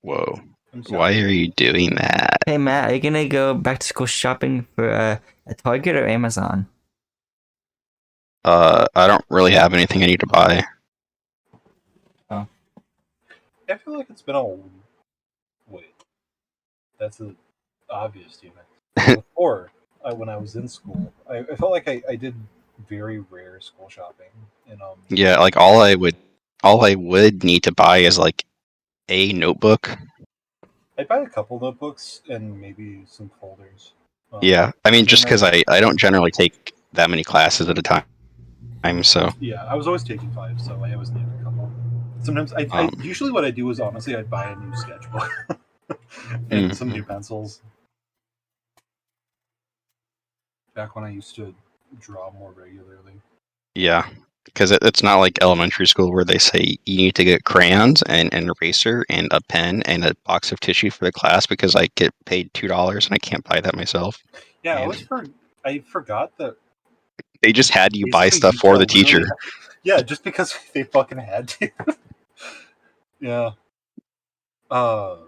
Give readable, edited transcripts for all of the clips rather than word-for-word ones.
Whoa. I'm sorry. Why are you doing that? Hey Matt, are you gonna go back to school shopping for a Target or Amazon? I don't really have anything I need to buy. Oh. I feel like it's been a wait. That's an obvious statement. Before, when I was in school, I felt like I did very rare school shopping. And Yeah, like all I would need to buy is like a notebook. I'd buy a couple notebooks and maybe some folders. Yeah, I mean, and just then because I don't generally take that many classes at a time, so Yeah, I was always taking 5, so I always needed a couple. Sometimes I um, usually what I do is honestly I'd buy a new sketchbook and some new pencils. Back when I used to draw more regularly. yeah, because it's not like elementary school where they say you need to get crayons and an eraser and a pen and a box of tissue for the class because I get paid $2 and I can't buy that myself. Yeah, And I forgot that they just had you buy basically stuff you for the literally teacher. yeah, just because they fucking had to. Yeah. What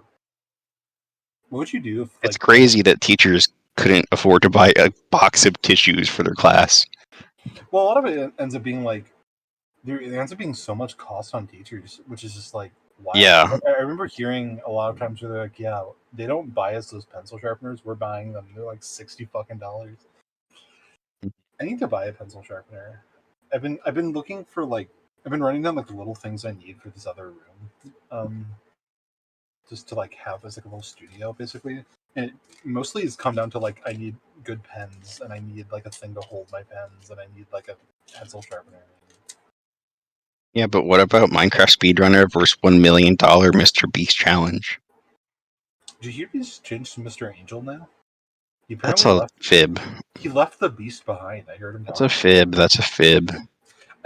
would you do if It's crazy that teachers couldn't afford to buy a box of tissues for their class. Well, a lot of it ends up being like there ends up being so much cost on teachers, which is just like wild. Yeah. I remember hearing a lot of times where they're like, "Yeah, they don't buy us those pencil sharpeners. We're buying them. They're like $60 fucking." I need to buy a pencil sharpener. I've been looking for like I've been writing down like the little things I need for this other room, just to like have as like a little studio basically. And it mostly has come down to like I need good pens and I need like a thing to hold my pens and I need like a pencil sharpener. Yeah, but what about Minecraft Speedrunner versus $1 million Mr. Beast challenge? Did you hear he's changed to Mr. Angel now? He That's apparently a fib. He left the beast behind. I heard him. That's a fib. That's a fib.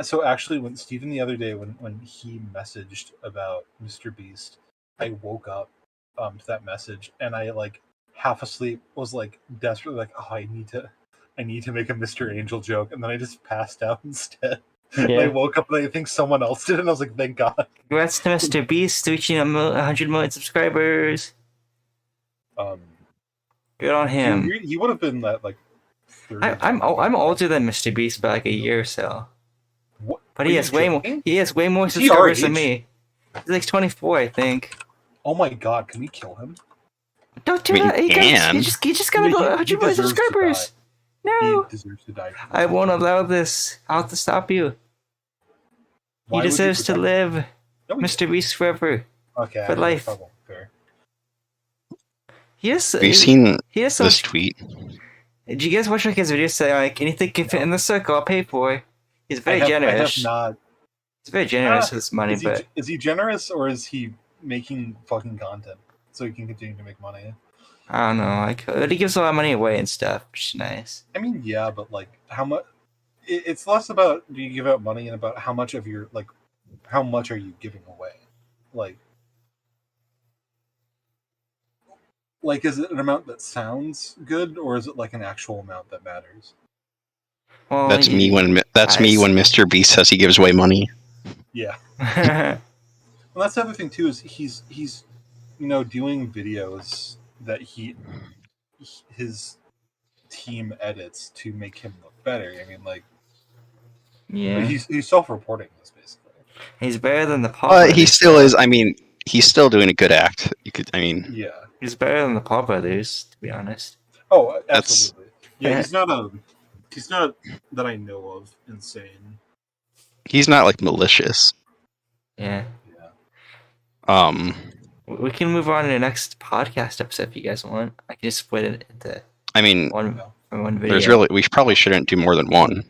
So actually, when Steven the other day, when he messaged about Mr. Beast, I woke up to that message and I like half asleep was like desperately like, oh, I need to make a Mr. Angel joke, and then I just passed out instead. And I woke up and I think someone else did, and I was like, thank God. Congrats to Mr. Beast reaching 100 million subscribers. Good on him. He would have been that like. I'm older than Mr. Beast by like a year or so. What? But he has way more subscribers than me. He's like 24, I think. Oh my God! Can we kill him? Don't do that. He just got 100 million subscribers. No. He deserves to die. I won't allow this. I'll have to stop you. He deserves to live. No, Mr. Beast forever. Okay. For life. Fair. Have you seen this tweet? Did you guys watch like his videos say like anything can fit in the circle, I'll pay for? He's very generous. I have not. He's very generous with his money, but is he generous or is he making fucking content so he can continue to make money? I don't know. But he gives a lot of money away and stuff, which is nice. I mean, yeah, but like, how much? It's less about do you give out money and about how much of your like, how much are you giving away? Like, is it an amount that sounds good, or is it like an actual amount that matters? Well, that's me when Mr. Beast says he gives away money. Yeah. Well, that's the other thing too. Is he's doing videos that his team edits to make him look better. I mean, like, yeah, he's self-reporting this basically. He's better than the pop. But he still is. I mean, he's still doing a good act. Yeah. He's better than the Paw Brothers, to be honest. Oh, absolutely. Yeah, he's not that I know of insane. He's not like malicious. Yeah. Yeah. We can move on to the next podcast episode if you guys want. I can just split it into. I mean, one video. We probably shouldn't do more than one.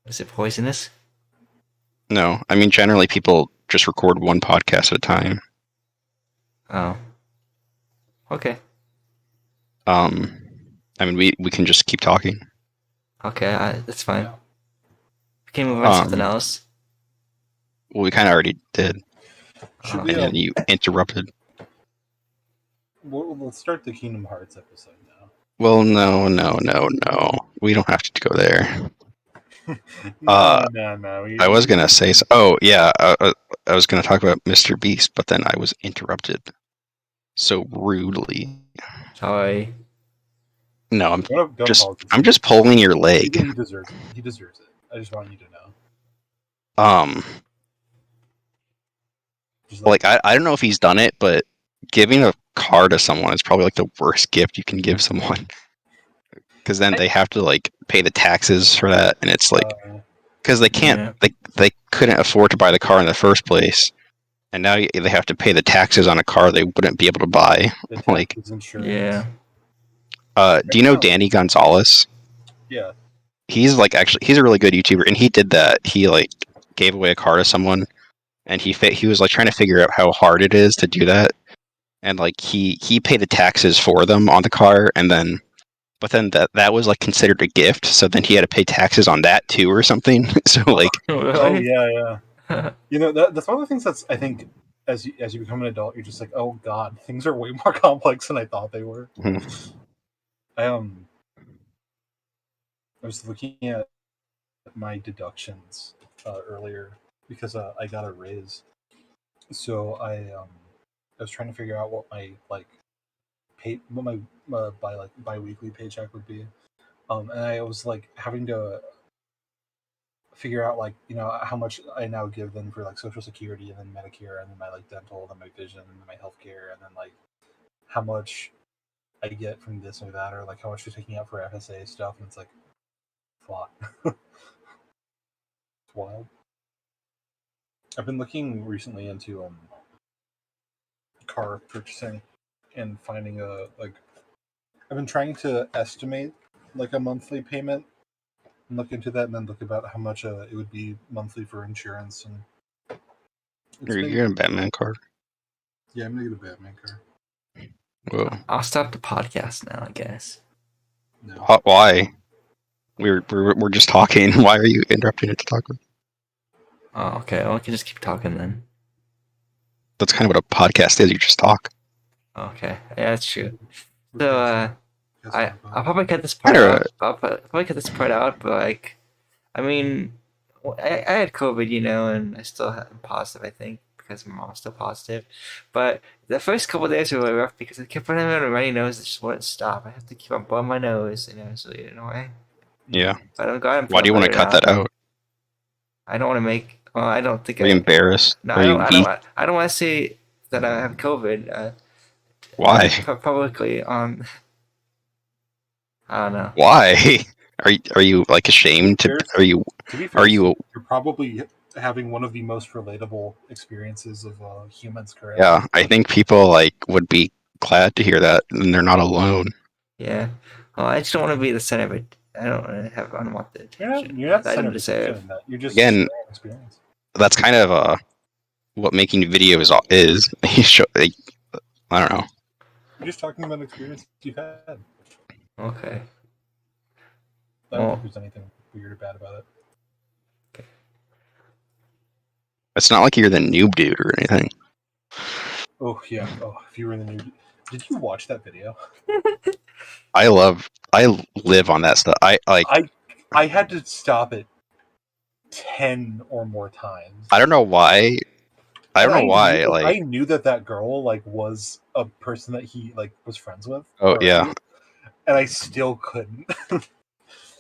Is it poisonous? No, I mean generally people just record one podcast at a time. Oh. Okay. I mean, we can just keep talking. Okay, that's fine. Yeah. We can move on to something else. Well, we kind of already did. And then you interrupted. Let's start the Kingdom Hearts episode now. Well, no. We don't have to go there. No. I was gonna say. Oh, yeah. I was going to talk about Mr. Beast, but then I was interrupted so rudely. Sorry. No, Don't apologize. I'm just pulling your leg. He deserves it. He deserves it. I just want you to know. Just Like I don't know if he's done it, but giving a car to someone is probably like the worst gift you can give someone. Because then they have to like pay the taxes for that, and it's like because they can't they couldn't afford to buy the car in the first place, and now they have to pay the taxes on a car they wouldn't be able to buy. the Like, taxes, insurance. Yeah. Do you know Danny Gonzalez? Yeah. He's a really good YouTuber, and he did that. He like gave away a car to someone, and he was like trying to figure out how hard it is to do that, and like he paid the taxes for them on the car, and then but then that was like considered a gift, so then he had to pay taxes on that too or something. So like, Oh yeah. You know that's one of the things that's I think as you become an adult, you're just like, oh god, things are way more complex than I thought they were. I was looking at my deductions earlier because I got a raise, so I was trying to figure out what my biweekly paycheck would be, and I was like having to figure out like how much I now give them for like Social Security and then Medicare and then my like dental and then my vision and then my healthcare and then like how much I get from this or that or like how much they're taking out for FSA stuff, and it's like a lot. It's wild. I've been looking recently into car purchasing and finding I've been trying to estimate like a monthly payment and look into that and then look about how much it would be monthly for insurance and you're getting a Batman car. Yeah, I'm gonna get a Batman car. Whoa. I'll stop the podcast now, I guess. No. Why? We're just talking. Why are you interrupting it to talk? Oh, okay. Well, I can just keep talking then. That's kind of what a podcast is. You just talk. Okay. Yeah, that's true. So, I'll probably cut this part Kinda- out. I'll probably cut this part out, but like, I mean, I had COVID, and I still am positive, I think, because my mom's still positive. But the first couple of days were really rough because I kept running out of runny nose. It just wouldn't stop. I have to keep on blowing my nose, so way. Yeah. But I'm glad I'm Why do you want to cut that out? I don't want to make. Well, I don't think. Are you embarrassed? No, Are I you don't. I weak? don't. I don't want to say that I have COVID. Why? Publicly on. I don't know. Why? Are you like ashamed to? Are you? To be fair, Are you? You're probably having one of the most relatable experiences of humans currently. Yeah, I think people like would be glad to hear that, and they're not alone. Yeah. Well, I just don't want to be the center of it. I don't want to have unwanted attention. You're not the I center don't of deserve. attention. You're just Again, sharing experience. That's kind of what making videos is. You show, I don't know. You're just talking about an experience you've had. Okay. I don't think there's anything weird or bad about it. It's not like you're the noob dude or anything. Oh yeah. Oh, if you were in the noob, did you watch that video? I live on that stuff. I had to stop it 10 or more times. I don't know why. I knew that girl was a person that he was friends with. Oh yeah. And I still couldn't.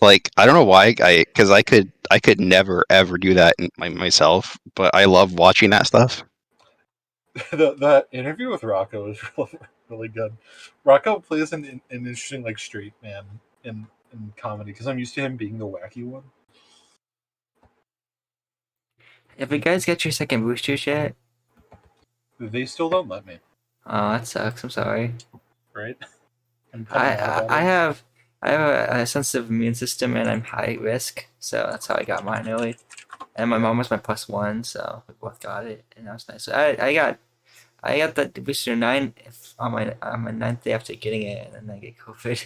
Like I don't know why. Because I could never ever do that myself. But I love watching that stuff. The interview with Rocco is really, really good. Rocco plays an interesting straight man in comedy because I'm used to him being the wacky one. Have you guys got your second boosters yet? They still don't let me. Oh, that sucks. I'm sorry. Right? I have a sensitive immune system and I'm high risk, so that's how I got mine early. And my mom was my +1, so we both got it, and that was nice. So I got the booster 9 on my 9th day after getting it, and then I get COVID.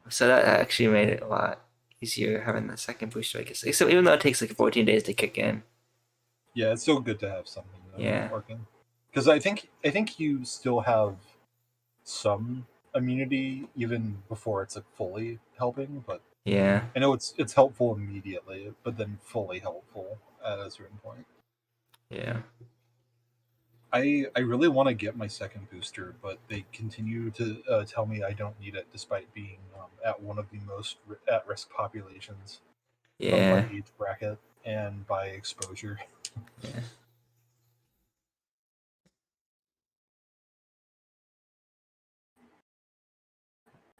So that actually made it a lot easier having the second booster, I guess. So even though it takes 14 days to kick in. Yeah, it's still good to have something working. Because I think you still have some immunity even before it's fully helping, but yeah, I know it's helpful immediately, but then fully helpful at a certain point. Yeah. I really want to get my second booster, but they continue to tell me I don't need it, despite being at one of the most at-risk populations of my Yeah. age bracket and by exposure. Yeah.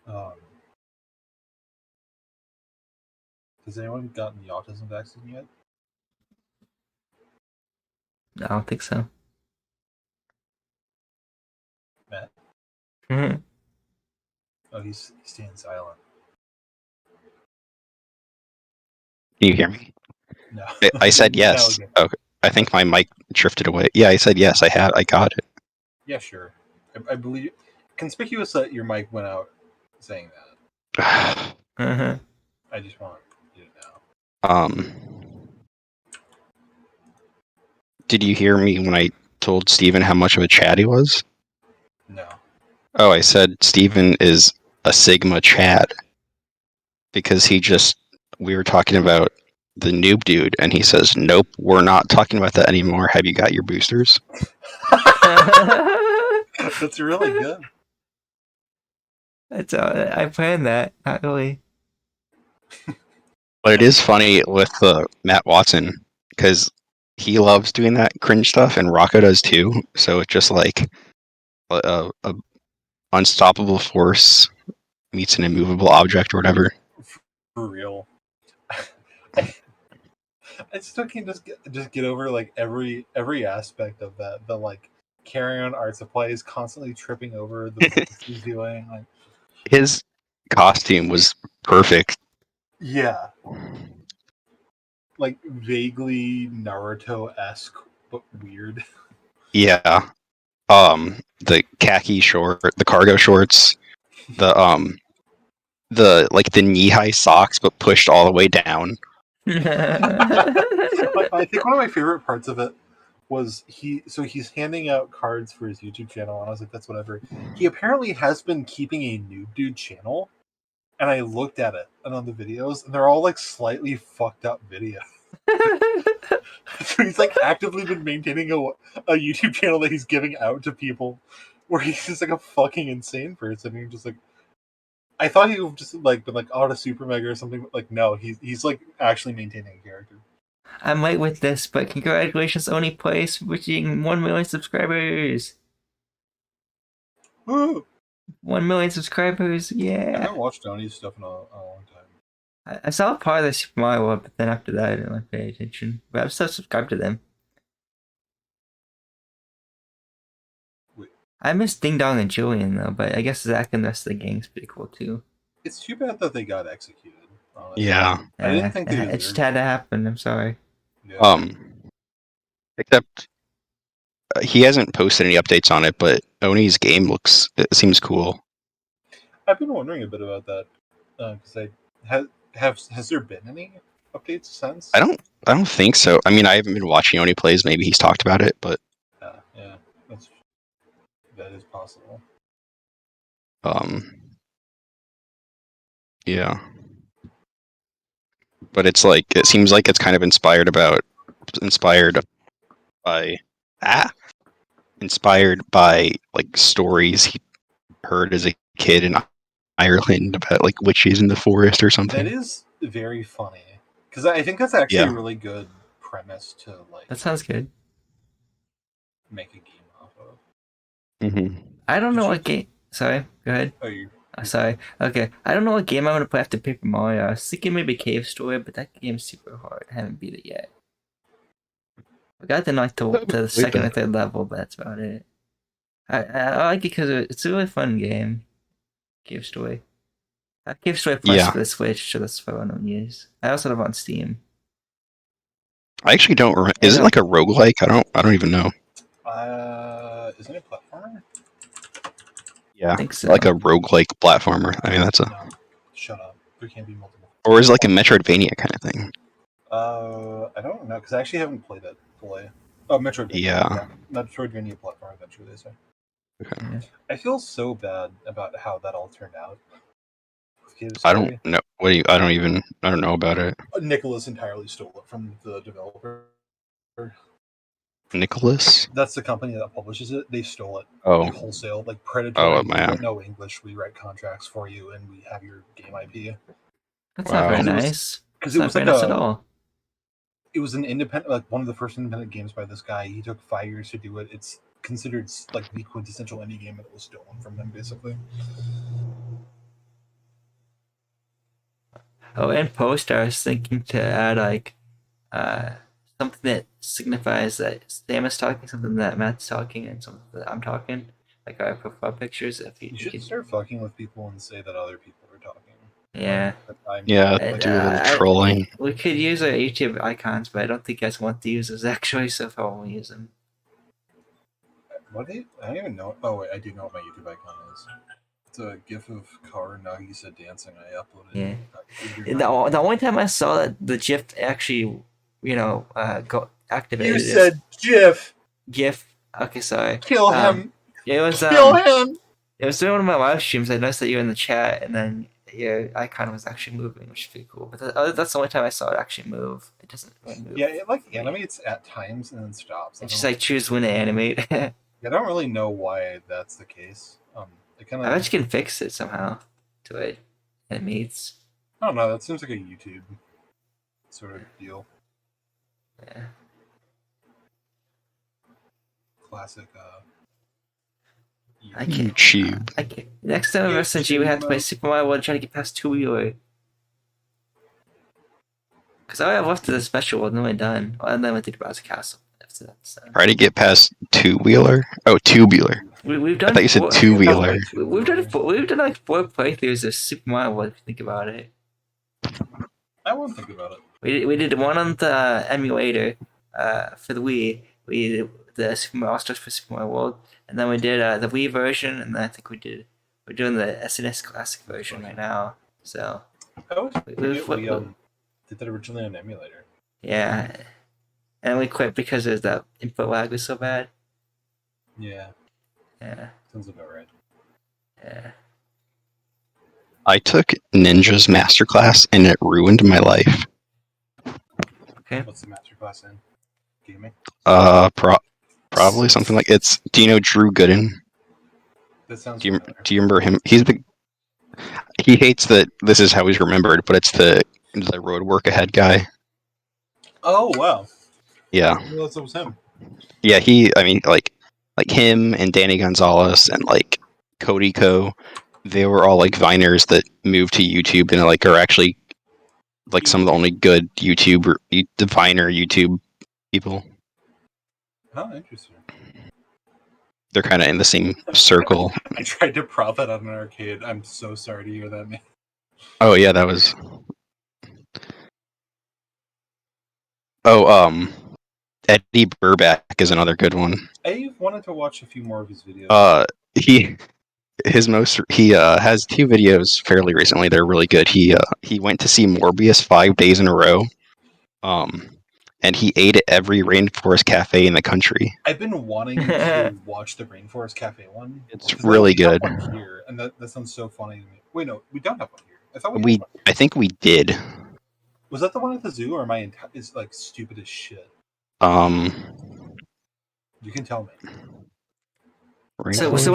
Um, has anyone gotten the autism vaccine yet? I don't think so. Matt? Mhm. Oh, he's staying silent. Can you hear me? No. I said Now yes. again. Okay. I think my mic drifted away. Yeah, I said yes. I got it. Yeah, sure. I believe conspicuous that your mic went out saying that. Uh-huh. I just want you to know. Did you hear me when I told Steven how much of a Chad he was? No. Oh, I said Steven is a Sigma Chad because we were talking about the noob dude, and he says, "Nope, we're not talking about that anymore. Have you got your boosters?" That's really good. That's I planned that. Not really. But it is funny with Matt Watson because he loves doing that cringe stuff, and Rocco does too. So it's just like a unstoppable force meets an immovable object or whatever. For real. I still can't just get over like every aspect of that. The like carrying on art supplies, constantly tripping over the things he's doing. Like, His costume was perfect. yeah, like vaguely Naruto-esque but weird. Yeah. The the cargo shorts, the like the knee-high socks but pushed all the way down. I think one of my favorite parts of it was he's handing out cards for his YouTube channel, and I was like, that's whatever. He apparently has been keeping a noob dude channel, and I looked at it and on the videos, and they're all like slightly fucked up videos. So he's like actively been maintaining a YouTube channel that he's giving out to people, where he's just like a fucking insane person. And you're just like, I thought he would just like been like out of Super Mega or something. But like, no, he's like actually maintaining a character. I'm late with this, but congratulations, Oni Place, reaching 1 million subscribers. Woo! 1 million subscribers, I yeah. haven't watched Donnie's stuff in a long time. I saw part of the Super Mario World, but then after that, I didn't like pay attention. But I'm still subscribed to them. Wait. I miss Ding Dong and Julian though, but I guess Zach and the rest of the gang's pretty cool too. It's too bad that they got executed. Honestly. Yeah. I didn't think they it just deserved had to happen. I'm sorry. Yeah. Except he hasn't posted any updates on it, but Oni's game it seems cool. I've been wondering a bit about that because has there been any updates since? I don't think so. I mean, I haven't been watching Oni plays. Maybe he's talked about it, but Yeah, that is possible. Yeah. But it seems like it's kind of inspired by inspired by like stories he heard as a kid in Ireland about like witches in the forest or something. That is very funny because I think that's actually Yeah. a really good premise to like That sounds good. make a game off of. Mm-hmm. I don't know what game. Sorry, go ahead. Oh, you. Sorry. Okay, I don't know what game I'm gonna play after Paper Mario. I was thinking maybe Cave Story, but that game's super hard. I haven't beat it yet. I got to the second or third level, but that's about it. I like it because it's a really fun game. Cave Story. Cave Story Plus for the Switch, so that's what I want to use. I also have it on Steam. I actually don't remember. Is it like a roguelike? I don't even know. Isn't it platformer? Yeah, I think so. like a roguelike platformer. I mean, that's a. No, shut up. There can't be multiple. Or is it like a Metroidvania kind of thing? I don't know because I actually haven't played it fully. Oh, Metroidvania. Yeah. Metroidvania platform adventure. They say. Okay. Yeah. I feel so bad about how that all turned out. I don't know. I don't know about it. Nicholas entirely stole it from the developer. Nicholas? That's the company that publishes it. They stole it. Oh. Like wholesale. Like predatory. Oh, You man. don't know English. We write contracts for you, and we have your game IP. That's Wow. not very 'Cause it was- nice. Because It's it not was very like nice at all. It was an independent, like one of the first independent games by this guy. He took 5 years to do it. It's considered like the quintessential indie game, and it was stolen from him, basically. Oh, in post, I was thinking to add like something that signifies that Sam is talking, something that Matt's talking, and something that I'm talking. Like our profile pictures. If You should start fucking with people and say that other people are talking. Yeah. Yeah, And, do a little trolling. we could use our YouTube icons, but I don't think you guys want to use those actually, so if I won't use them. What I don't even know. Oh wait, I do know what my YouTube icon is. It's a GIF of Car Nagisa dancing. I uploaded. Yeah. The only time I saw that the GIF actually, go activated. You said GIF. GIF. Okay, sorry. Kill him. It was Kill him. It was during one of my live streams. I noticed that you were in the chat, and then your icon was actually moving, which is pretty cool. But that's the only time I saw it actually move. It doesn't really move. Yeah, it like animates at times and then stops. It's just like choose when to animate. I don't really know why that's the case. I bet you can fix it somehow to it animates. I don't know. That seems like a YouTube sort of deal. Yeah. Classic. I can't. YouTube. Next time in SNG, we have to play Super Mario World and try to get past 2-wheeler. Because all I have left is a special world, and then we're done. Well, and then we did Bowser Castle. After that, so. Try to get past two-wheeler. Oh, two-wheeler. We've done. I thought you said two-wheeler. We've done like 4 playthroughs of Super Mario World. If you think about it. I won't think about it. We did one on the emulator, for the Wii. We did the Super Mario All-Stars for Super Mario World, and then we did the Wii version, and then I think we're doing the SNS Classic version right now. So I always forget we did that originally on emulator. Yeah, and we quit because the input lag was so bad. Yeah. Yeah. Sounds about right. Yeah. I took Ninja's masterclass and it ruined my life. Okay. What's the masterclass in? Gaming? Probably something like it's. Do you know Drew Gooden? That sounds. Do you remember him? He hates that this is how he's remembered, but it's the road work ahead guy. Oh wow. Yeah. That was him. Yeah, like him and Danny Gonzalez and like Cody Co. They were all like Viners that moved to YouTube and like are actually like some of the only good Viner YouTube people. Oh, interesting. They're kind of in the same circle. I tried to prop that on an arcade. I'm so sorry to hear that, man. Oh yeah, that was. Oh, Eddie Burback is another good one. I wanted to watch a few more of his videos. He has 2 videos fairly recently. They're really good. He went to see Morbius 5 days in a row. And he ate at every Rainforest Cafe in the country. I've been wanting to watch the Rainforest Cafe one. It's really good. Here, and that sounds so funny to me. Wait, no, we don't have one here. I thought I think we did. Was that the one at the zoo, or am I is like stupid as shit? You can tell me. So what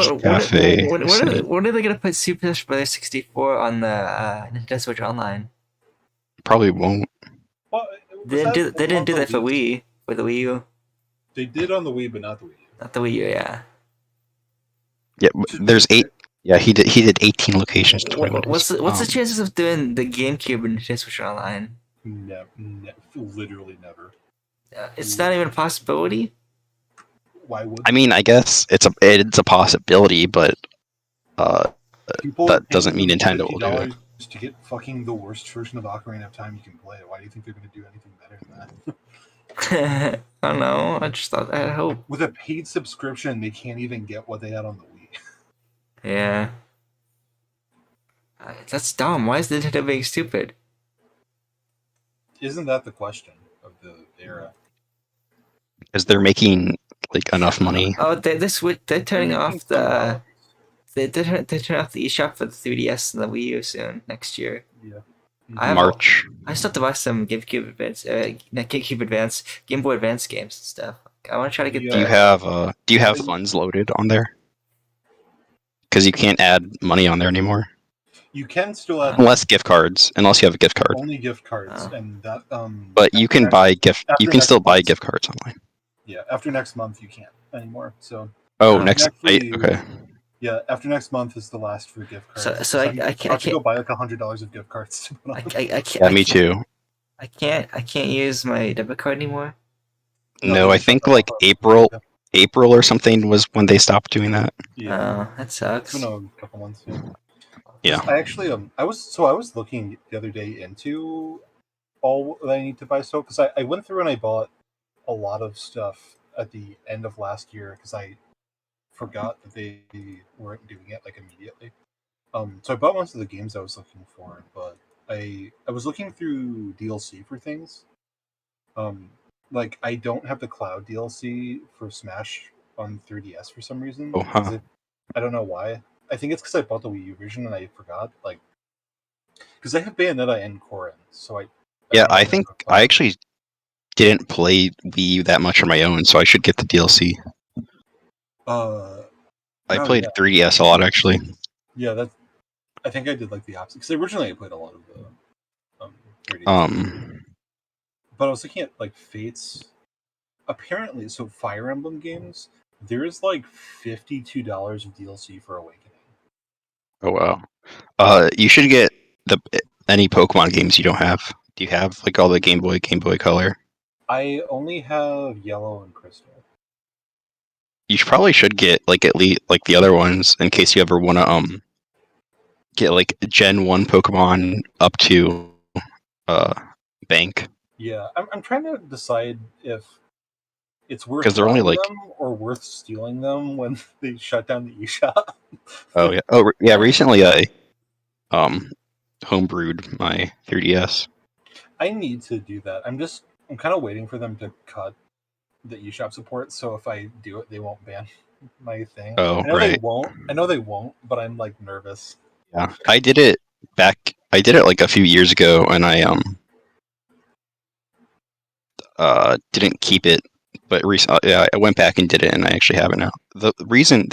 are they gonna put Super Smash Bros. 64 on the Nintendo Switch Online? Probably won't. Well, they didn't do that for Wii, for the Wii U. They did on the Wii, but not the Wii U. Not the Wii U, yeah. Yeah, there's 8. Yeah, he did 18 locations. What's the chances of doing the GameCube and Nintendo Switch Online? Literally never. It's not even a possibility. Why would? I mean, I guess it's a possibility, but that doesn't mean Nintendo will do it. To get fucking the worst version of Ocarina of Time you can play. Why do you think they're going to do anything better than that? I don't know. I just thought. I hope. With a paid subscription, they can't even get what they had on the Wii. Yeah. That's dumb. Why is Nintendo being stupid? Isn't that the question of the era? Because they're making like enough money. Oh, they're turning off the. They're turning off the eShop for the 3DS and the Wii U soon next year. Yeah. March. I still have to buy some GameCube Advance, not GameCube Advance, Game Boy Advance games and stuff. I want to try to get Yeah. Do you have funds loaded on there? Because you can't add money on there anymore. You can still add Unless gift cards. Unless you have a gift card. only gift cards, and that But you can buy gift. You can still buy gift cards online. Yeah, after next month you can't anymore. So. Oh, okay. Yeah, after next month is the last for gift cards. So I have to go buy like $100 of gift cards to put on. I can't. Yeah, me too. I can't use my debit card anymore. No, I think like April or something was when they stopped doing that. Yeah, that sucks. It's been a couple months. Yeah. I actually I was looking the other day into all that I need to buy stuff because I went through and I bought a lot of stuff at the end of last year because I forgot that they weren't doing it like immediately. So I bought most of the games I was looking for, but I was looking through DLC for things. Like I don't have the cloud DLC for Smash on 3DS for some reason. Oh, huh. I don't know why. I think it's because I bought the Wii U version and I forgot. Like, because I have Bayonetta and Corrin, so I think I actually didn't play Wii U that much on my own, so I should get the DLC. I played 3DS a lot actually. Yeah, I think I did like the opposite because originally I played a lot of the 3DS. But I was looking at like Fates. Apparently, so Fire Emblem games, there's like $52 of DLC for Awakening. Oh wow. You should get any Pokemon games you don't have. Do you have like all the Game Boy Color? I only have Yellow and Crystal. You probably should get like at least like the other ones in case you ever want to get like Gen 1 Pokemon up to Bank. Yeah, I'm trying to decide if it's worth because they're only like them or worth stealing them when they shut down the eShop. Oh yeah. Oh yeah. Recently, I homebrewed my 3DS. I need to do that. I'm kind of waiting for them to cut the eShop support, so if I do it, they won't ban my thing. Oh, I know right. they won't. I know they won't, but I'm like nervous. Yeah, I did it like a few years ago, and I didn't keep it. But recently, I went back and did it, and I actually have it now. The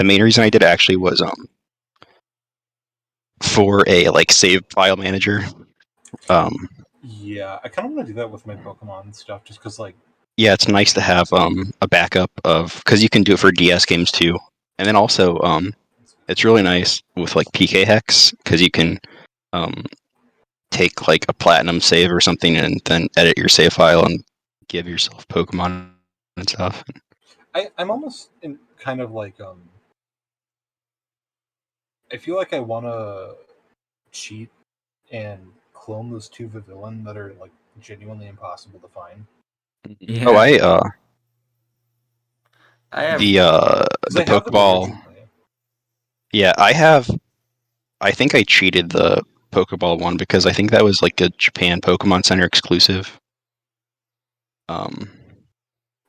main reason I did it actually was for a like save file manager. Yeah, I kind of want to do that with my Pokemon stuff, just because like. Yeah, it's nice to have a backup of because you can do it for DS games too, and then also it's really nice with like PK Hex because you can take like a platinum save or something and then edit your save file and give yourself Pokemon and stuff. I'm almost in kind of like I feel like I want to cheat and clone those two Vivillon that are like genuinely impossible to find. Yeah. Oh, I have the Pokeball. Yeah, I think I cheated the Pokeball one because I think that was like a Japan Pokemon Center exclusive. I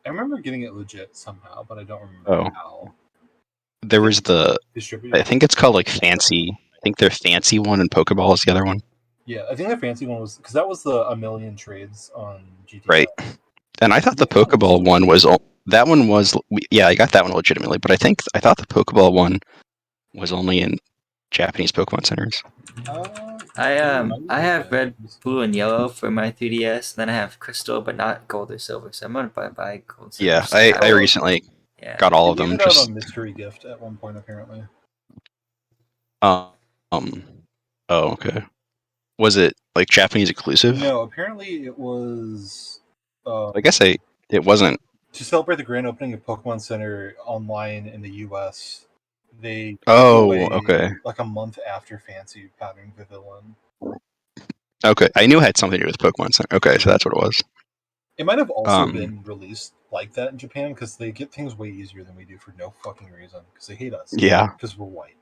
remember getting it legit somehow, but I don't remember how. There was I think it's called like Fancy. I think their Fancy one and Pokeball is the other one. Yeah, I think the Fancy one was because that was the 1,000,000 trades on GTA. Right. And I thought the Pokeball one was I got that one legitimately, but I thought the Pokeball one was only in Japanese Pokemon centers. I have red, blue, and yellow for my 3DS. Then I have crystal, but not gold or silver. So I'm gonna buy gold. Silver, yeah, I recently got all of them. It out on mystery gift at one point apparently. Oh, okay. Was it like Japanese exclusive? No, apparently it was. I guess it wasn't. To celebrate the grand opening of Pokemon Center online in the U.S., they okay. like a month after Fancy having Vivillon. Okay, I knew it had something to do with Pokemon Center. Okay, so that's what it was. It might have also been released like that in Japan because they get things way easier than we do for no fucking reason because they hate us. Yeah, because we're white.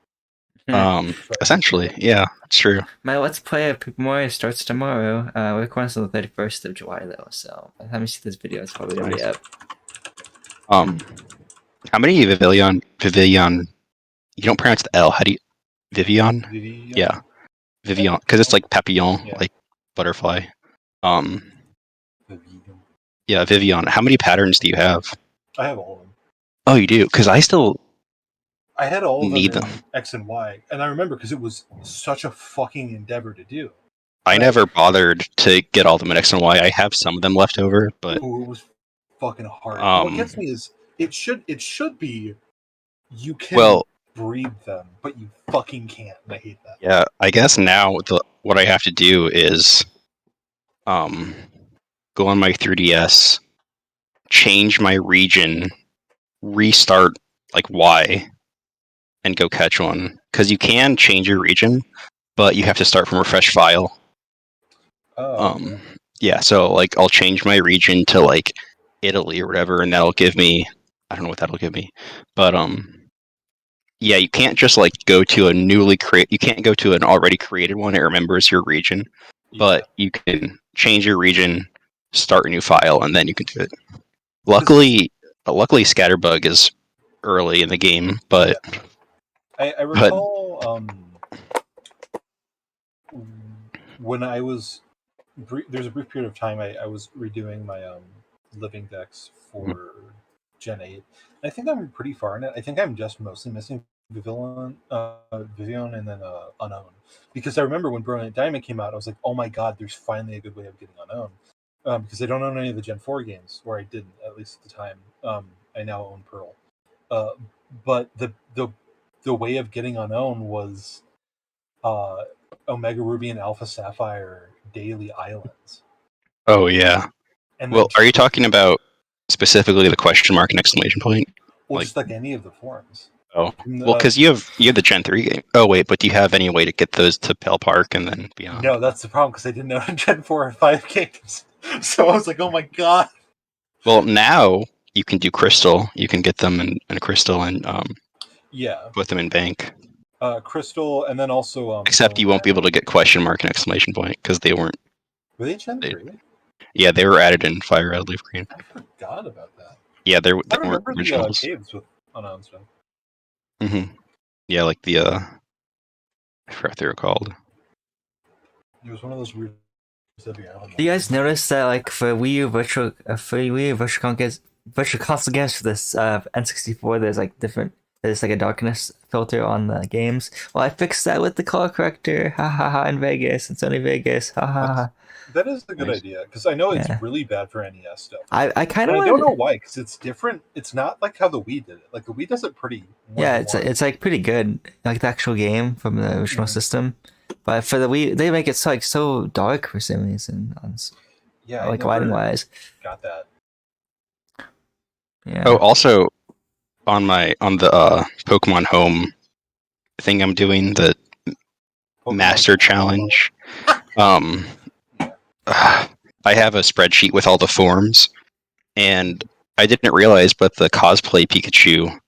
Essentially, yeah, that's true. My Let's Play of Paper starts tomorrow. We're recording on the 31st of July though, so by the time you see this video, it's probably gonna be up. How many Vivillon? You don't pronounce the L. How do you Vivillon? Yeah, Vivillon, because it's like papillon, like butterfly. Yeah, Vivillon. How many patterns do you have? I have all of them. Oh, you do? Because I still I had all of need them them. in X and Y, and I remember because it was such a fucking endeavor to do. I never bothered to get all the X and Y. I have some of them left over, but it was fucking hard. And what gets me is it should be you can breed them, but you fucking can't. And I hate that. Yeah, I guess now what I have to do is go on my 3DS, change my region, restart like Y, and go catch one. Because you can change your region, but you have to start from a fresh file. Okay. Yeah, so like I'll change my region to like Italy or whatever, and that'll give me, I don't know what that'll give me, but yeah, you can't just like go to a you can't go to an already created one. It remembers your region, but you can change your region, start a new file, and then you can do it. Luckily Scatterbug is early in the game, but I recall when I was there's a brief period of time I was redoing my living decks for Gen 8. I think I'm pretty far in it. I think I'm just mostly missing Vivian and then Unknown. Because I remember when Brilliant Diamond came out, I was like, oh my god, there's finally a good way of getting Unknown. Because I don't own any of the Gen 4 games, or I didn't, at least at the time. I now own Pearl. But the way of getting Unknown was Omega Ruby and Alpha Sapphire daily islands. Oh yeah. And well, are you talking about specifically the question mark and exclamation point? Well, just like any of the forms. Oh, well, because you have the Gen 3 game. Oh wait, but do you have any way to get those to Pale Park and then beyond? No, that's the problem because I didn't know Gen 4 or 5 games. So I was like, oh my god. Well, now you can do Crystal. You can get them in Crystal and put them in Bank. Crystal, and then also except you won't be able to get question mark and exclamation point because they weren't. Were they Gen 3? Yeah, they were added in Fire Red Leaf Green. I forgot about that. Yeah, they I remember weren't originals. The caves with Unknown stuff. Yeah, like the I forgot what they were called. It was one of those weird. Do you guys notice that like for Wii U Virtual Console games for this N64, there's like there's like a darkness filter on the games. Well, I fixed that with the color corrector, ha ha ha, in Vegas, in Sony Vegas, ha ha ha. That is a good idea because I know it's really bad for NES stuff. I kind of I don't know why because it's different. It's not like how the Wii did it. Like the Wii does it pretty. Yeah, it's like pretty good, like the actual game from the original system. But for the Wii, they make it so dark for some reason. Yeah, like lighting wise. Got that. Yeah. Oh, also on the Pokemon Home thing, I'm doing the Master Challenge. I have a spreadsheet with all the forms, and I didn't realize, but the cosplay Pikachu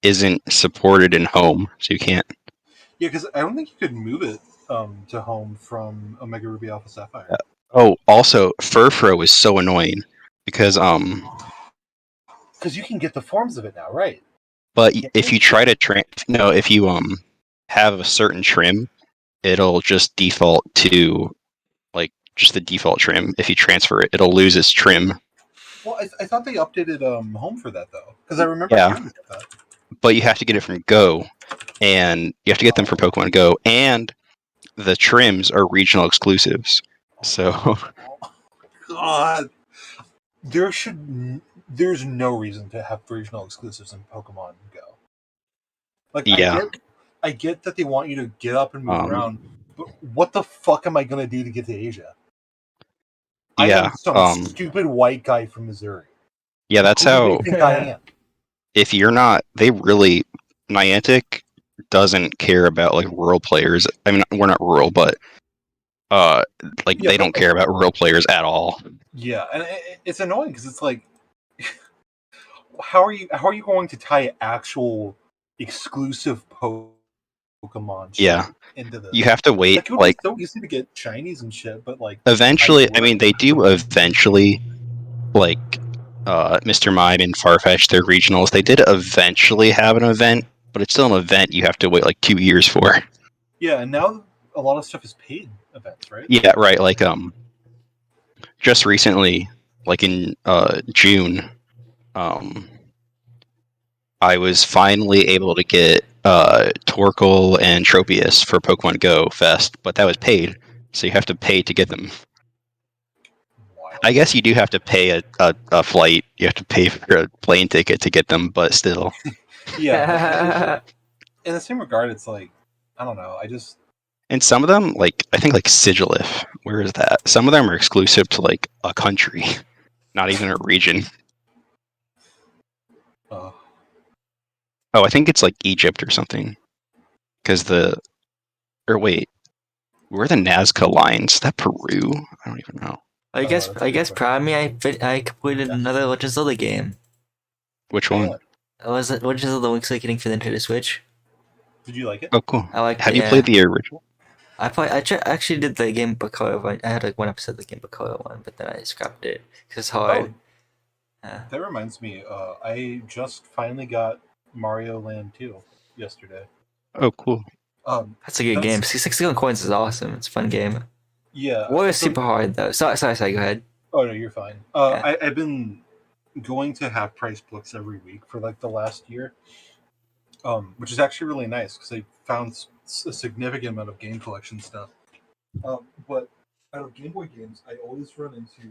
isn't supported in Home, so you can't. Yeah, because I don't think you could move it to Home from Omega Ruby Alpha Sapphire. Oh, also, Furfro is so annoying because you can get the forms of it now, right? But if you try to if you have a certain trim, it'll just default to like just the default trim. If you transfer it, it'll lose its trim. Well, I thought they updated Home for that though, because I remember hearing that. But you have to get it from Go, and you have to get them from Pokemon Go, and the trims are regional exclusives. So, God, there's no reason to have regional exclusives in Pokemon Go. Like, I get that they want you to get up and move around, but what the fuck am I gonna do to get to Asia? I am some stupid white guy from Missouri. Yeah, that's how. I think I am. If you're not, Niantic doesn't care about like rural players. I mean, we're not rural, but they don't care about rural players at all. Yeah, and it's annoying because it's like, how are you going to tie actual exclusive Pokemon into this? You have to wait. It's so easy to get Chinese and shit, but like eventually, they do eventually, like Mr. Mime and Farfetch, their regionals. They did eventually have an event, but it's still an event you have to wait like 2 years for. Yeah, and now a lot of stuff is paid events, right? Yeah, right. Like just recently, like in June, I was finally able to get Torkoal and Tropius for Pokemon Go Fest, but that was paid, so you have to pay to get them. Wild. I guess you do have to pay a flight. You have to pay for a plane ticket to get them, but still. Yeah. In the same regard, it's like, I don't know. And some of them, like I think like Sigilif, where is that? Some of them are exclusive to like a country, not even a region. Uh, Oh, I think it's like Egypt or something. Because or wait, where are the Nazca lines? Is that Peru? I don't even know. I that's a good guess question. proud of me. I completed another Legend of Zelda game. Which one? Was it Legend of Zelda Link's Awakening for the Nintendo Switch? Did you like it? Oh, cool. I liked Have it, you yeah. played the original? I actually did the Game Boy Color one. I had like one episode of the Game Boy Color one, but then I scrapped it because it's hard. Yeah. That reminds me. I just finally got Mario Land 2 yesterday. Oh, cool. That's a good game. 60 coins is awesome. It's a fun game. Yeah. What was super hard though? Sorry. Go ahead. Oh no, you're fine. Yeah. I've been going to half price books every week for like the last year, which is actually really nice because I found a significant amount of game collection stuff. But out of Game Boy games, I always run into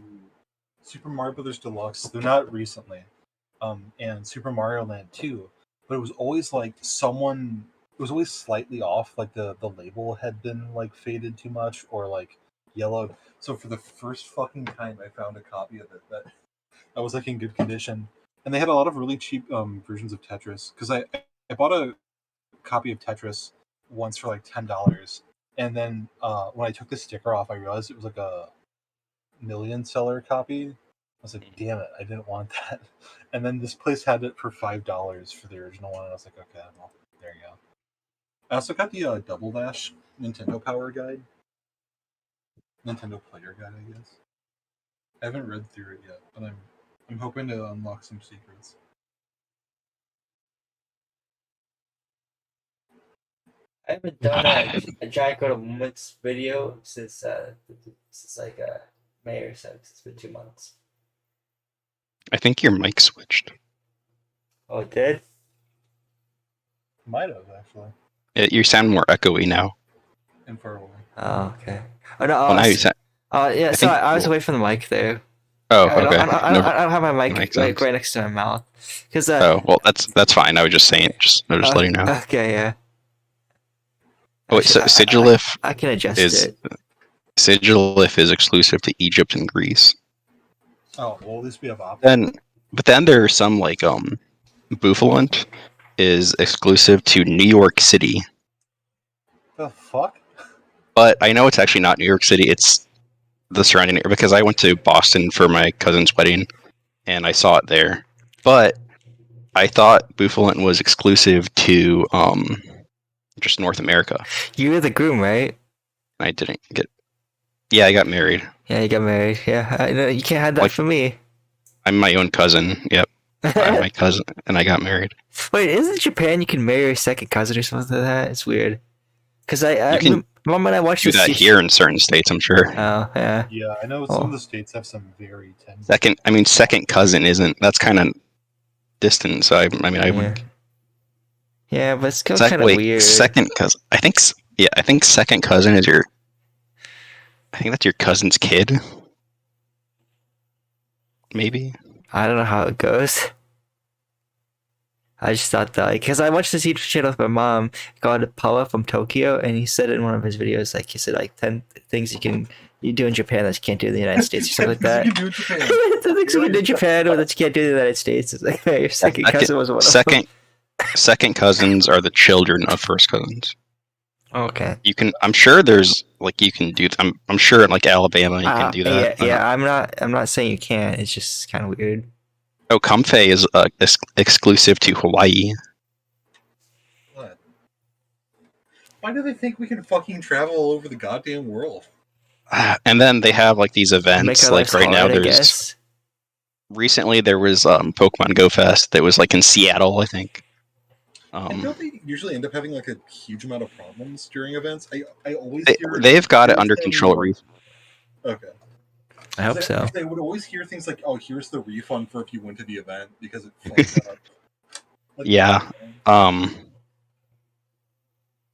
Super Mario Brothers Deluxe. They're not recently, and Super Mario Land 2. But it was always like someone. It was always slightly off. Like the label had been like faded too much or like yellowed. So for the first fucking time, I found a copy of it that was like in good condition, and they had a lot of really cheap versions of Tetris. Because I bought a copy of Tetris once for like $10, and then when I took the sticker off, I realized it was like a million seller copy. I was like, damn it, I didn't want that. And then this place had it for $5 for the original one, and I was like, okay, well, there you go. I also got the Double Dash Nintendo Power Guide. Nintendo Player Guide, I guess. I haven't read through it yet, but I'm hoping to unlock some secrets. I haven't done a giant go to moments video since like May or so. 'Cause it's been 2 months. I think your mic switched. Oh, it did? Might have actually. You sound more echoey now. And far away. Oh, okay. Oh no. Well, now you sound. Yeah. I So think- I was away from the mic there. Oh, I okay. don't have my mic Makes like sense. right next to my mouth. Cause Oh, well, that's fine. I was just saying. Just letting you know. Okay, yeah. Oh, wait, so Sigilif I can adjust is it. Sigilif is exclusive to Egypt and Greece. Oh, well, at least we have options. But then there are some like Buffalant is exclusive to New York City. The fuck? But I know it's actually not New York City. It's the surrounding area because I went to Boston for my cousin's wedding and I saw it there. But I thought Buffalant was exclusive to just North America. You were the groom, right? I didn't get. Yeah, I got married. Yeah, you got married. Yeah, I know you can't have that Like- for me. I'm my own cousin. Yep, I'm my cousin, and I got married. Wait, isn't Japan you can marry your second cousin or something like that? It's weird. Because You can Mom and I watched Do this. that here in certain states, I'm sure. Oh yeah. Yeah, I know some of the states have some very tense. Second cousin isn't. That's kind of distant. So I wouldn't. Yeah, but it's still kind of weird. Second cousin. I think second cousin is your. I think that's your cousin's kid. Maybe. I don't know how it goes. I just thought that, because I watched this YouTube channel with my mom called Paula from Tokyo, and he said in one of his videos, like, he said, like, 10 things you do in Japan that you can't do in the United States or something like that. You can do in Japan. 10 things you can do in Japan or that you can't do in the United States. It's like, your second cousin was one of them. Second cousins are the children of first cousins. Okay. You can. I'm sure there's like you can do. I'm sure in like Alabama you can do that. Yeah. I'm not saying you can't. It's just kind of weird. Oh, Comfey is exclusive to Hawaii. What? Why do they think we can fucking travel all over the goddamn world? And then they have like these events. Like right now, there's. Recently, there was Pokemon Go Fest that was like in Seattle, I think. And don't they usually end up having like a huge amount of problems during events? I always hear they've got it under control. Okay. I hope so. They would always hear things like, "Oh, here's the refund for if you went to the event because it fucked up." Like, Yeah.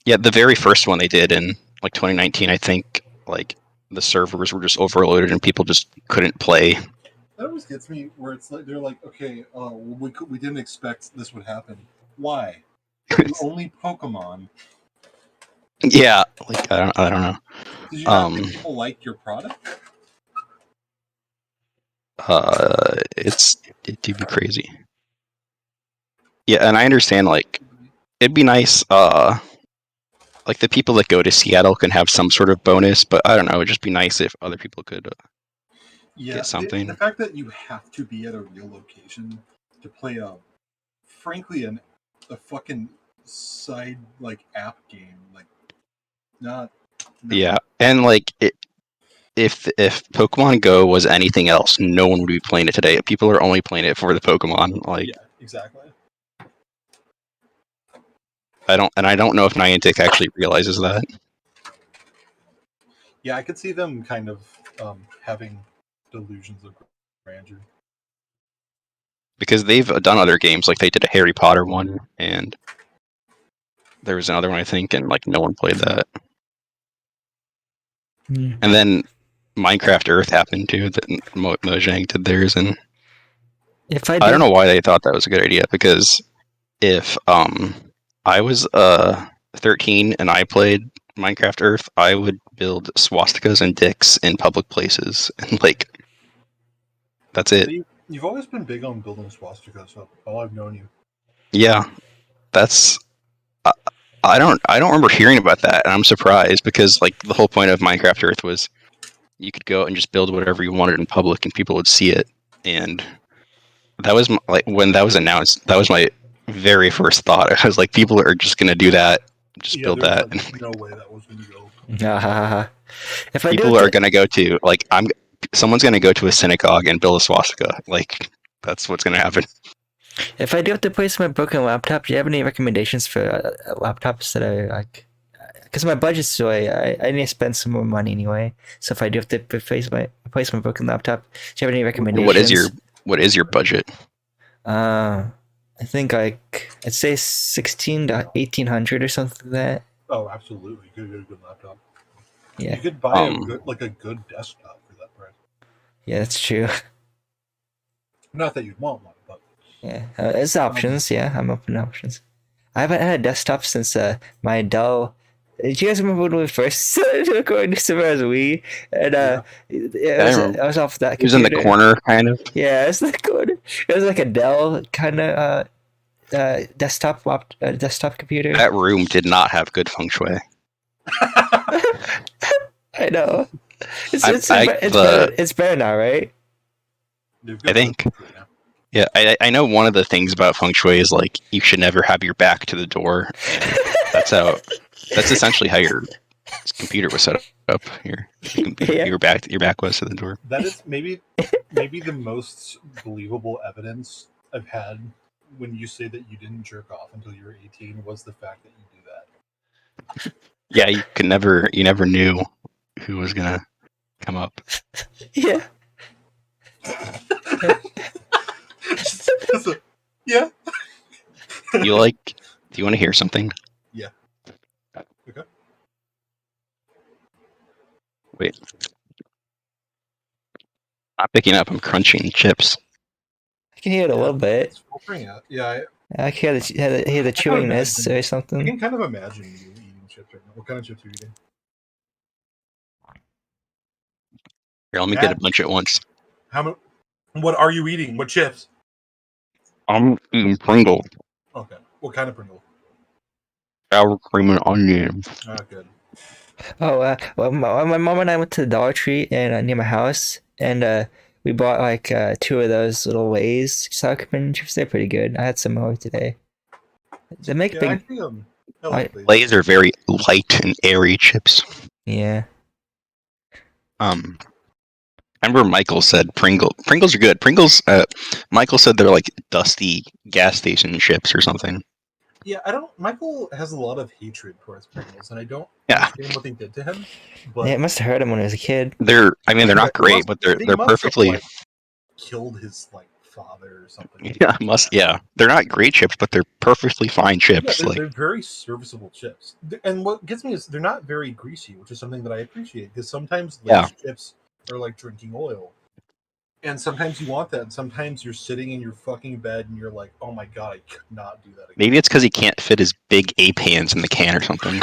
Yeah, the very first one they did in like 2019, I think, like the servers were just overloaded and people just couldn't play. That always gets me, where it's like they're like, "Okay, we didn't expect this would happen. Why? Only Pokemon." Yeah, like I don't know. Did you not think people liked your product? It'd be crazy. Yeah, and I understand, like, it'd be nice, like the people that go to Seattle can have some sort of bonus, but I don't know, it'd just be nice if other people could get something. The fact that you have to be at a real location to play frankly, a fucking side like app game, like not. Yeah, and like if Pokemon Go was anything else, no one would be playing it today. People are only playing it for the Pokemon. Like, yeah, exactly. I don't know if Niantic actually realizes that. Yeah, I could see them kind of having delusions of grandeur. Because they've done other games, like they did a Harry Potter one, and there was another one, I think, and like no one played that. And then Minecraft Earth happened too, that Mojang did theirs, and I don't know why they thought that was a good idea, because if I was 13 and I played Minecraft Earth, I would build swastikas and dicks in public places, and like that's it. You've always been big on building swastikas, so all I've known you. Yeah, that's. I don't remember hearing about that, and I'm surprised, because like the whole point of Minecraft Earth was you could go and just build whatever you wanted in public, and people would see it. And that was like when that was announced. That was my very first thought. I was like, people are just gonna do that, just build that. No way that was gonna go. If people are gonna go to someone's gonna go to a synagogue and build a swastika. Like that's what's gonna happen. If I do have to place my broken laptop, do you have any recommendations for laptops that are like? Because my budget's so I need to spend some more money anyway. So if I do have to replace my broken laptop, do you have any recommendations? What is your budget? I think like I'd say 16 to 1800 or something like that. Oh, absolutely, you could get a good laptop. Yeah, you could buy a good desktop for that price. Yeah, that's true. Not that you'd want one, but yeah, it's options. Yeah, I'm open to options. I haven't had a desktop since my Dell. Do you guys remember when we first started recording Super as Wii? And I was off that computer. It was in the corner, kind of. Yeah, it was in the corner. It was like a Dell kind of desktop computer. That room did not have good feng shui. I know. It's better now, right? I think. Yeah, I know one of the things about feng shui is like you should never have your back to the door. That's essentially how your computer was set up here. Your back was to the door. That is maybe the most believable evidence I've had when you say that you didn't jerk off until you were 18 was the fact that you do that. Yeah, you never knew who was gonna come up. Yeah. Yeah. Do you want to hear something? Yeah. Okay. Wait. I'm picking up. I'm crunching chips. I can hear it a little bit. Yeah. I can hear the chewiness or something. I can kind of imagine you eating chips right now. What kind of chips are you eating? Here, let me get a bunch at once. What are you eating? What chips? I'm eating Pringle. Okay. What kind of Pringle? Sour cream and onion. Oh, good. Oh, well, my mom and I went to the Dollar Tree near my house, and we bought like 2 of those little Lay's sour cream chips. They're pretty good. I had some more today. They make big. Lay's are very light and airy chips. Yeah. I remember Michael said Pringles are good. Michael said they're like dusty gas station chips or something. Yeah, Michael has a lot of hatred towards Pringles, and I don't Yeah. understand what they did to him. But Yeah, it must have hurt him when he was a kid. They're not great, but they're must perfectly. have, like, killed his father or something. Yeah. They're not great chips, but they're perfectly fine chips. Yeah, they're very serviceable chips. And what gets me is they're not very greasy, which is something that I appreciate. Because sometimes Lay's chips are like drinking oil. And sometimes you want that, and sometimes you're sitting in your fucking bed and you're like, oh my god, I could not do that again. Maybe it's because he can't fit his big ape hands in the can or something.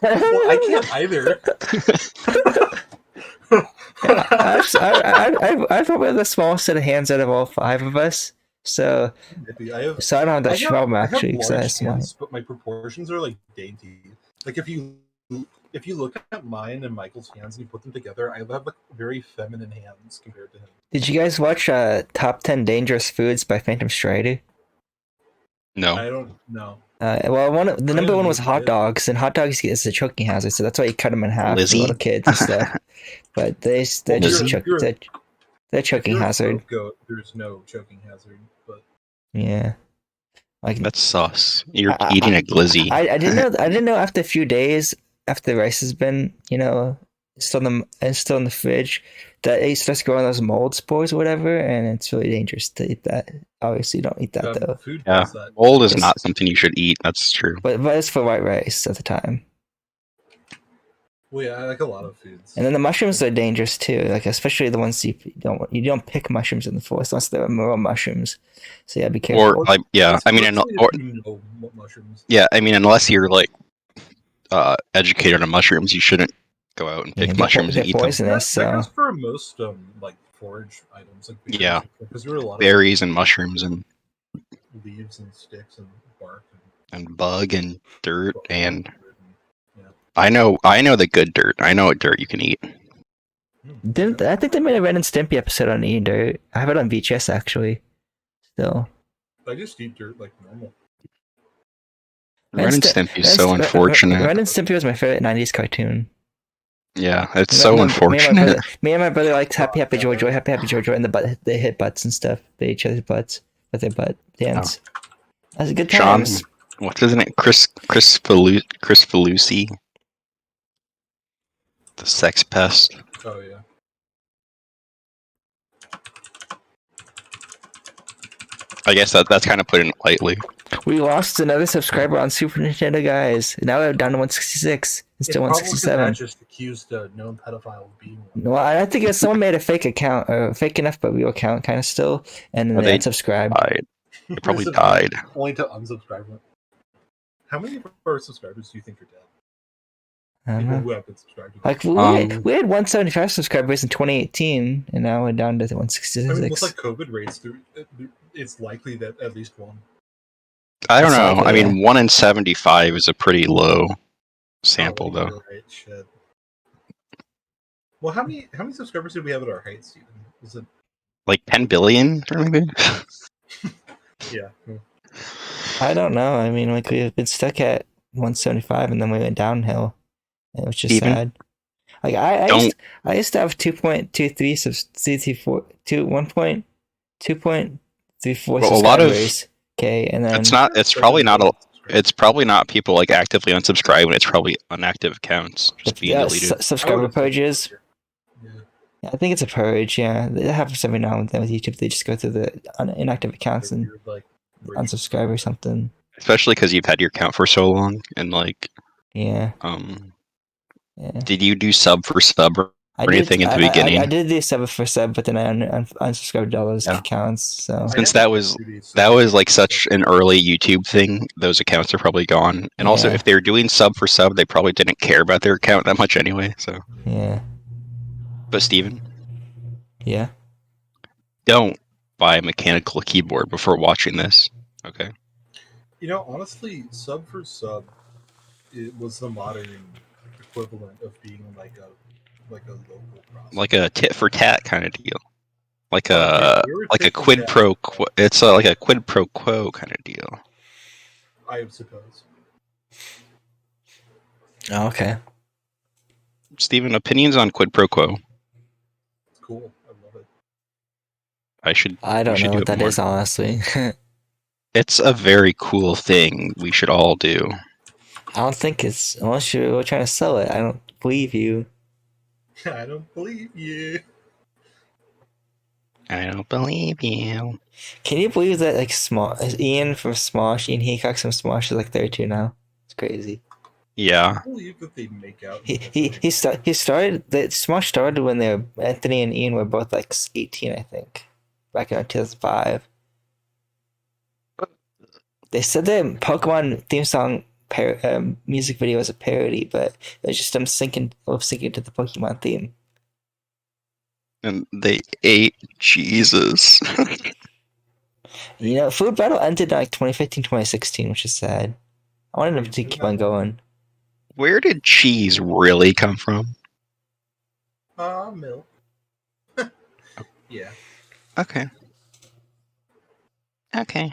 Well, I can't either. I probably have the smallest set of hands out of all 5 of us. So I don't have that problem actually. I have large hands, but my proportions are like dainty. Like if you look at mine and Michael's hands and you put them together, I have like very feminine hands compared to him. Did you guys watch Top 10 Dangerous Foods by Phantom Strider? No. I don't know. Well, the number one was hot dogs, and hot dogs is a choking hazard, so that's why you cut them in half for little kids and stuff. But they're choking hazard. There's no choking hazard, but yeah, like that's sauce. You're eating a glizzy. I didn't know after a few days after the rice has been still in the fridge that it starts growing those mold spores or whatever, and it's really dangerous to eat that. Obviously, don't eat that though. Mold is not something you should eat. That's true. But it's for white rice at the time. Well, yeah, I like a lot of foods. And then the mushrooms are dangerous too, like especially the ones you don't pick mushrooms in the forest unless they're real mushrooms. So yeah, be careful. Or unless you're like educated on mushrooms, you shouldn't go out and pick mushrooms and eat poisonous, them. That goes for most like forage items, like because there are a lot of berries and mushrooms and leaves and sticks and bark and bug and dirt and. I know the good dirt. I know what dirt you can eat. I think they made a Ren and Stimpy episode on eating dirt. I have it on VHS actually. Still. I just eat dirt like normal. Ren and Stimpy is so unfortunate. Ren and Stimpy was my favorite 90s cartoon. Yeah, it's so unfortunate. Me and my brother liked Happy Happy Joy Joy, and they hit butts and stuff. They hit each other's butts with their butt dance. That was a good time. What's his name? Chris Falusi. The sex pest. Oh yeah. I guess that's kind of putting it lightly. We lost another subscriber on Super Nintendo, guys. Now we're down to 166. It's still 167. Just accused a known pedophile of being one. Well, I think someone made a fake account, or fake enough but real account, kind of still, and then they unsubscribed. They probably died. Only to unsubscribe. How many of our subscribers do you think are dead? People who have been subscribed. Like we had 175 subscribers in 2018, and now we're down to 166. I mean, with like COVID rates, it's likely that at least one. I don't know. I mean, 1 in 75 is a pretty low sample, though. Right, shit. Well, how many subscribers did we have at our height, Steven? Was it like 10 billion, or maybe? Yeah. I don't know. I mean, like we've been stuck at 175, and then we went downhill. It was just sad. Like I used to have 2.23 1.2.34 subscribers. Okay, and then it's probably not people like actively unsubscribing. It's probably inactive accounts just being deleted. Subscriber purges. Yeah, I think it's a purge. Yeah, it happens every now and then with YouTube. They just go through the inactive accounts and unsubscribe or something. Especially because you've had your account for so long, and like yeah. Did you do sub for sub or anything at the beginning? I did do sub for sub, but then I unsubscribed all those accounts. So since that was like such an early YouTube thing, those accounts are probably gone. And also, if they were doing sub for sub, they probably didn't care about their account that much anyway. So yeah. But Steven? Yeah. Don't buy a mechanical keyboard before watching this. Okay. You know, honestly, sub for sub, it was the modern equivalent of being like a local process. Like a tit for tat kind of deal. Like a quid pro quo. It's like a quid pro quo kind of deal. I suppose. Oh, okay. Steven, opinions on quid pro quo? It's cool. I love it. I don't know what that is, honestly. It's a very cool thing we should all do. I don't think it's unless you're trying to sell it. I don't believe you. I don't believe you. I don't believe you. Can you believe that like Ian from Smosh, Ian Heacock from Smosh is like 32 now? It's crazy. Yeah. I believe that they make out. He started the Smosh started when Anthony and Ian were both like 18, I think, back in 2005. They said that Pokemon theme song music video was a parody, but it was just them lip syncing to the Pokemon theme. And they ate Jesus. You know, Food Battle ended in like 2015, 2016, which is sad. I wanted them to keep on going. Where did cheese really come from? Milk. Yeah. Okay. Okay.